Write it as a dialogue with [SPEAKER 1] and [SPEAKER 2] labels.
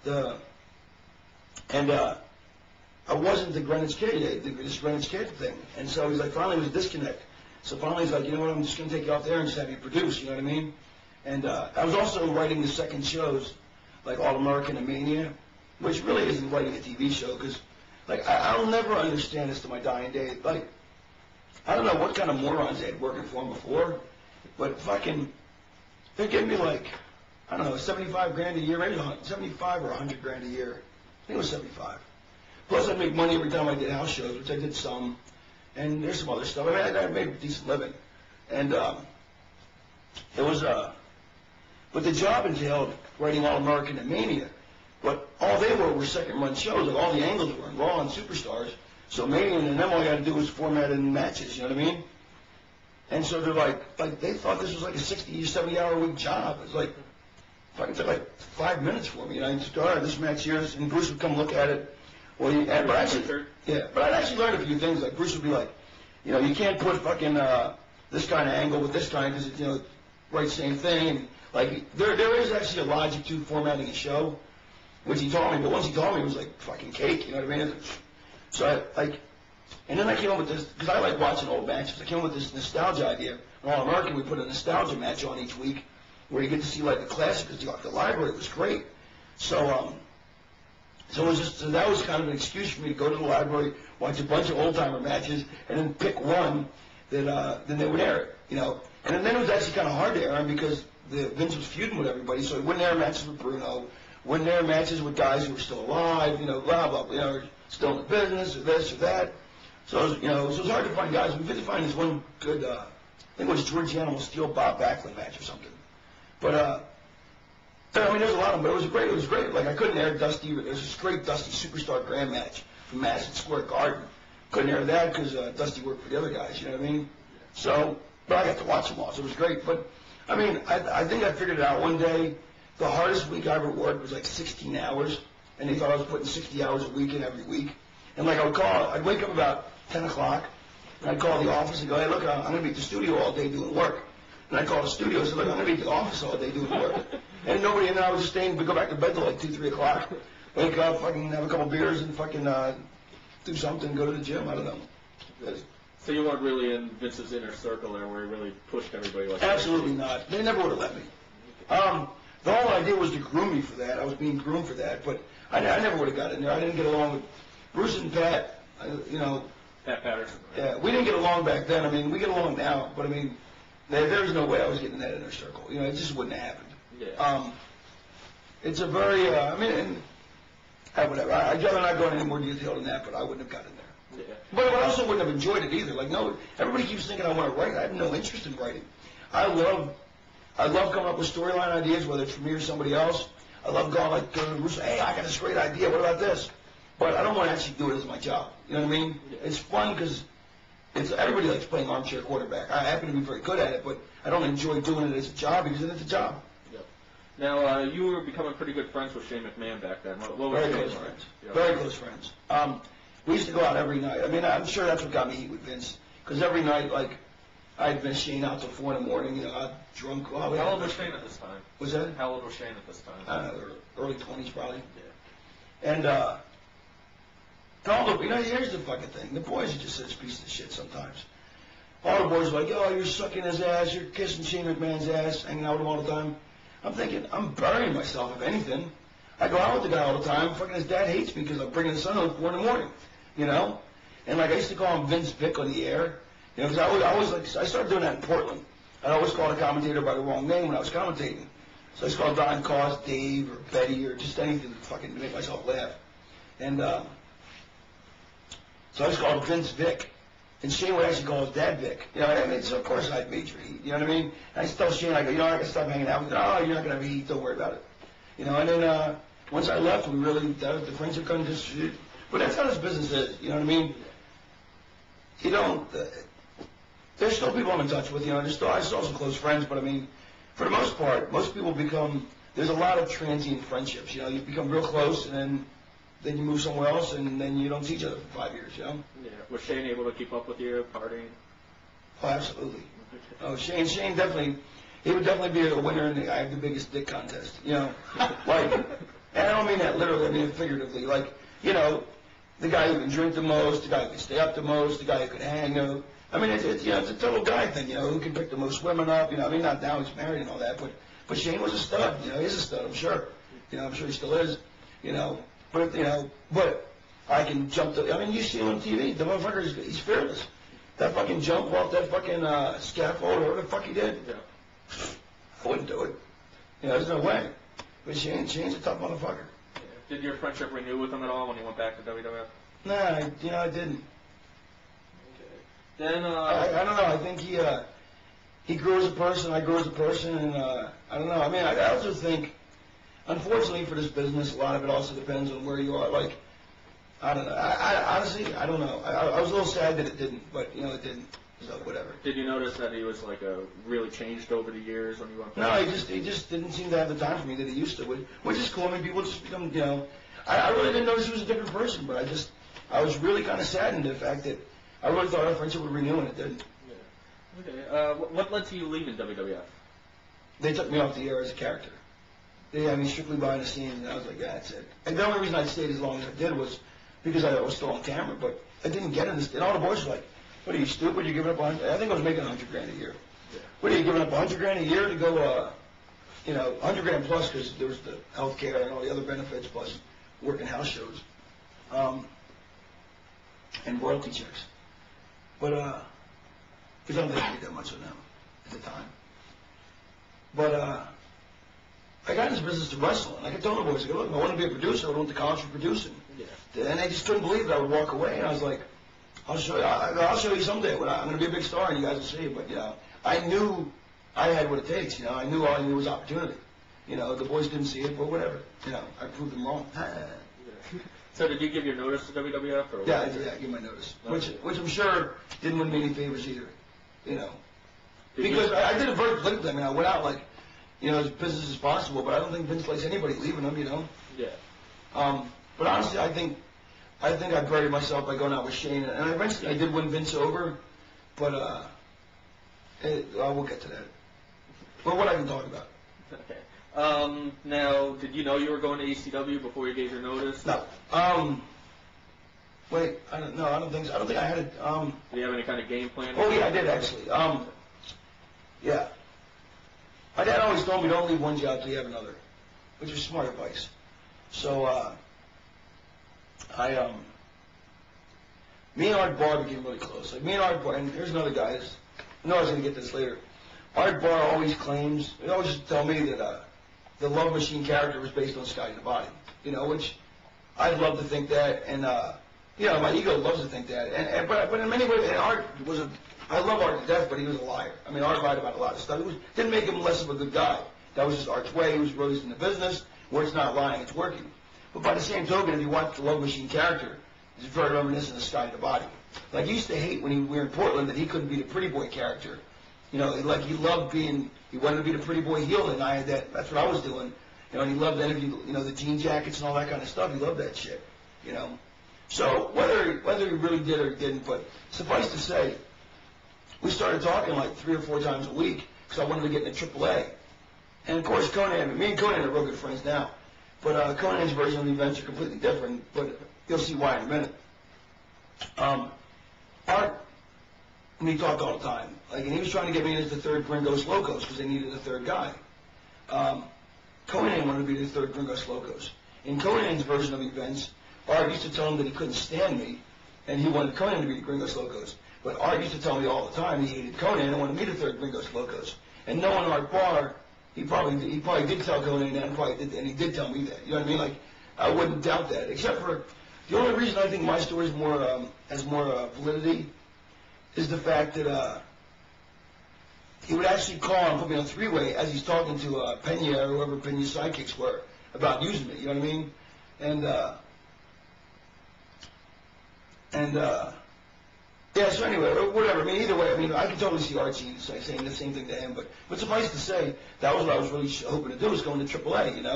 [SPEAKER 1] the and I wasn't the Greenwich Kid, this Greenwich Kid thing. And so he's like, finally it was a disconnect. So finally he's like, you know what, I'm just going to take you off there and just have you produce, you know what I mean? And I was also writing the second shows, like All American and Mania, which really isn't writing a TV show, because like I'll never understand this to my dying day. Like, I don't know what kind of morons they had working for them before, but fucking, they're giving me like, I don't know, 75 grand a year, maybe 75 or 100 grand a year. I think it was 75. Plus, I make money every time I did house shows, which I did some, and there's some other stuff. I mean, I made a decent living, and it was, but the job entailed writing All American and Mania, but all they were second-run shows. Like all the angles were in Raw and Superstars. So Mania and them, all you had to do was format in matches. You know what I mean? And so they're like they thought this was like a 60, 70-hour-a-week job. It's like, fucking took like 5 minutes for me. And I just, all right, this match here, and Bruce would come look at it. Well, but I'd actually learned a few things. Like Bruce would be like, you know, you can't put fucking this kind of angle with this kind because, you know, right, same thing. And like there is actually a logic to formatting a show, which he taught me. But once he taught me, it was like fucking cake. You know what I mean? So and then I came up with this, because I like watching old matches. I came up with this nostalgia idea. On All American, we put a nostalgia match on each week, where you get to see like the classics. The library was great. So it was just, so that was kind of an excuse for me to go to the library, watch a bunch of old-timer matches, and then pick one that then they would air it, you know. And then it was actually kind of hard to air them because Vince was feuding with everybody, so he wouldn't air matches with Bruno, wouldn't air matches with guys who were still alive, you know, blah, blah, blah, you know, still in the business, or this or that. So, it was, you know, so it was hard to find guys. We did find this one good, I think it was George Animal Steel Bob Backlund match or something. But, I mean, there's a lot of them, but it was great. Like, I couldn't air Dusty. There was this great Dusty Superstar Grand match from Madison Square Garden. Couldn't air that because Dusty worked for the other guys, you know what I mean? So, but I got to watch them all, so it was great. But, I mean, I think I figured it out one day. The hardest week I ever worked was like 16 hours, and they thought I was putting 60 hours a week in every week. And like I'd wake up about 10 o'clock, and I'd call the office and go, hey, look, I'm going to be at the studio all day doing work. And I'd call the studio and say, look, I'm going to be at the office all day doing work. And nobody, and I was just staying, we'd go back to bed till like 2, 3 o'clock. Wake up, fucking have a couple beers and fucking do something, go to the gym, I don't know.
[SPEAKER 2] So you weren't really in Vince's inner circle there where he really pushed everybody like that?
[SPEAKER 1] Absolutely not. They never would have let me. The whole idea was to groom me for that. I was being groomed for that, but I never would have got in there. I didn't get along with Bruce and Pat, you know.
[SPEAKER 2] Pat Patterson.
[SPEAKER 1] Yeah, we didn't get along back then. I mean, we get along now, but I mean, there's no way I was getting in that inner circle. You know, it just wouldn't have happened.
[SPEAKER 2] Yeah.
[SPEAKER 1] It's a very, I mean, whatever. I'd rather not go into any more detail than that, but I wouldn't have gotten there.
[SPEAKER 2] Yeah.
[SPEAKER 1] But I also wouldn't have enjoyed it either. Like, no, everybody keeps thinking I want to write. I have no interest in writing. I love coming up with storyline ideas, whether it's for me or somebody else. I love going to Russo, hey, I got this great idea. What about this? But I don't want to actually do it as my job. You know what I mean? Yeah. It's fun because everybody likes playing armchair quarterback. I happen to be very good at it, but I don't enjoy doing it as a job because it's a job.
[SPEAKER 2] Yep. Now, you were becoming pretty good friends with Shane McMahon back then. What was
[SPEAKER 1] very close friends. Yeah. Very close friends. We used to go out every night. I mean, I'm sure that's what got me heat with Vince. Because every night, like, I'd been Shane out till 4 in the morning, you know, out drunk.
[SPEAKER 2] How old was Shane at this time?
[SPEAKER 1] Was that?
[SPEAKER 2] How old was Shane at this time?
[SPEAKER 1] I don't know, early 20s probably.
[SPEAKER 2] Yeah.
[SPEAKER 1] And, you know, here's the fucking thing. The boys are just such pieces of shit sometimes. All the boys are like, oh, you're sucking his ass, you're kissing Shane McMahon's ass, hanging out with him all the time. I'm thinking, I'm burying myself, if anything. I go out with the guy all the time. Fucking his dad hates me because I'm bringing his son home at 4 in the morning, you know? And like, I used to call him Vince Vic on the air, you know, because I always like, I started doing that in Portland. I'd always call a commentator by the wrong name when I was commentating. So I just called Don Cos, Dave, or Betty, or just anything to fucking make myself laugh. And, so I just called Vince Vic. And Shane would actually call his dad Vic. You know, I mean, so of course I had major heat. You know what I mean? And I used to tell Shane, I go, you know, I got to stop hanging out with you. Oh, you're not going to have heat. Don't worry about it. You know, and then once I left, we really, the friendship kind of just, but that's how this business is. You know what I mean? You don't, there's still people I'm in touch with. You know, I still some close friends, but I mean, for the most part, most people there's a lot of transient friendships. You know, you become real close, and then you move somewhere else, and then you don't see each other for 5 years, you know?
[SPEAKER 2] Yeah. Was Shane able to keep up with you, partying?
[SPEAKER 1] Oh, absolutely. Oh, Shane definitely, he would definitely be a winner in the I have the biggest dick contest, you know? Like, and I don't mean that literally, I mean it figuratively. Like, you know, the guy who can drink the most, the guy who can stay up the most, the guy who can hang, you know. I mean, it's you know, it's a total guy thing, you know, who can pick the most women up, you know. I mean, not now, he's married and all that, but Shane was a stud, you know, he's a stud, I'm sure. You know, I'm sure he still is, you know. But, you know, but I can jump I mean, you see him on TV, the motherfucker, he's fearless. That fucking jump off that fucking scaffold, or whatever the fuck he did,
[SPEAKER 2] Yeah.
[SPEAKER 1] I wouldn't do it. You know, there's no way. But Shane's a tough motherfucker.
[SPEAKER 2] Yeah. Did your friendship renew with him at all when he went back to WWF?
[SPEAKER 1] Nah, you know, I didn't.
[SPEAKER 2] Okay. Then,
[SPEAKER 1] I don't know. I think he grew as a person. I grew as a person, and I don't know. I mean, I also think, unfortunately for this business, a lot of it also depends on where you are. Like, I don't know. I honestly, I don't know. I was a little sad that it didn't, but you know, it didn't. So whatever.
[SPEAKER 2] did you notice that he was like really changed over the years when you went
[SPEAKER 1] No,
[SPEAKER 2] back?
[SPEAKER 1] he just didn't seem to have the time for me that he used to. Which is cool. I mean, people just become, you know. I really didn't notice he was a different person, but I was really kind of saddened at the fact that I really thought our friendship would renew, and it didn't.
[SPEAKER 2] Yeah. Okay. What led to you leaving WWF?
[SPEAKER 1] They took me off the air as a character. They had me strictly behind the scenes, and I was like, yeah, that's it. And the only reason I stayed as long as I did was because I was still on camera, but I didn't get in this. And all the boys were like, what are you, stupid? You're giving up I think I was making $100,000 a year.
[SPEAKER 2] Yeah.
[SPEAKER 1] What are you giving up $100,000 a year to go, you know, $100,000 plus because there was the health care and all the other benefits plus working house shows, and royalty checks. But, because I don't think I made that much of them at the time. But, I got in this business to wrestle, and I told the boys, I go, look, I want to be a producer, I went to college for producing.
[SPEAKER 2] Yeah.
[SPEAKER 1] And they just couldn't believe that I would walk away, and I was like, I'll show you someday when I'm going to be a big star, and you guys will see. But, you know, I knew I had what it takes, you know. I knew all I knew was opportunity. You know, the boys didn't see it, but whatever. You know, I proved them wrong.
[SPEAKER 2] So did you give your notice to WWF? Or
[SPEAKER 1] Yeah, I gave my notice, which I'm sure didn't win me any favors either, you know. Because I did it very politically. I mean, I went out like, you know, as business as possible, but I don't think Vince likes anybody leaving him, you know.
[SPEAKER 2] Yeah.
[SPEAKER 1] But honestly, I think I buried myself by going out with Shane, and eventually I did win Vince over, but we'll get to that. But what I can talk about.
[SPEAKER 2] Okay. Now, did you know you were going to ECW before you gave your notice?
[SPEAKER 1] No. Wait, I don't think so. I don't think I had it.
[SPEAKER 2] Do you have any kind of game plan?
[SPEAKER 1] Oh yeah, I did actually. Yeah. My dad always told me don't leave one job till you have another, which was smart advice. So, me and Art Barr became really close. Like me and Art Barr, and here's another guy. I know I was going to get this later. Art Barr always claims, he always used to tell me that the Love Machine character was based on Scotty the Body, you know, which I'd love to think that, and you know, my ego loves to think that, but in many ways, and Art was I love Art to death, but he was a liar. I mean, Art lied about a lot of stuff. Didn't make him less of a good guy. That was just Art's way. He was raised in the business where it's not lying, it's working. But by the same token, if you watch the Love Machine character, it's very reminiscent of Scotty the Body. Like, he used to hate when we were in Portland that he couldn't be the pretty boy character. You know, like he loved he wanted to be the pretty boy heel, and I had that's what I was doing. You know, and he loved that, you know, the jean jackets and all that kind of stuff. He loved that shit, you know. So whether he really did or didn't, but suffice to say, we started talking like 3 or 4 times a week because I wanted to get into AAA. And of course, Conan, me and Conan are real good friends now. But Conan's version of the events are completely different, but you'll see why in a minute. Art, and he talked all the time. Like, and he was trying to get me as the third Gringos Locos because they needed a third guy. Conan wanted to be the third Gringos Locos. In Conan's version of events, Art used to tell him that he couldn't stand me, and he wanted Conan to be the Gringos Locos. But Art used to tell me all the time he hated Conan and wanted me the third Gringos Locos. And knowing Art Barr, he probably did tell Conan that, and he did tell me that. You know what I mean? Like, I wouldn't doubt that. Except for the only reason I think my story is has more validity is the fact that he would actually call and put me on three-way as he's talking to Pena or whoever Pena's sidekicks were about using me. You know what I mean? Yeah, so anyway, whatever. I mean, either way, I mean, I can totally see Archie saying the same thing to him. But suffice to say, that was what I was really hoping to do, was going to AAA, you know?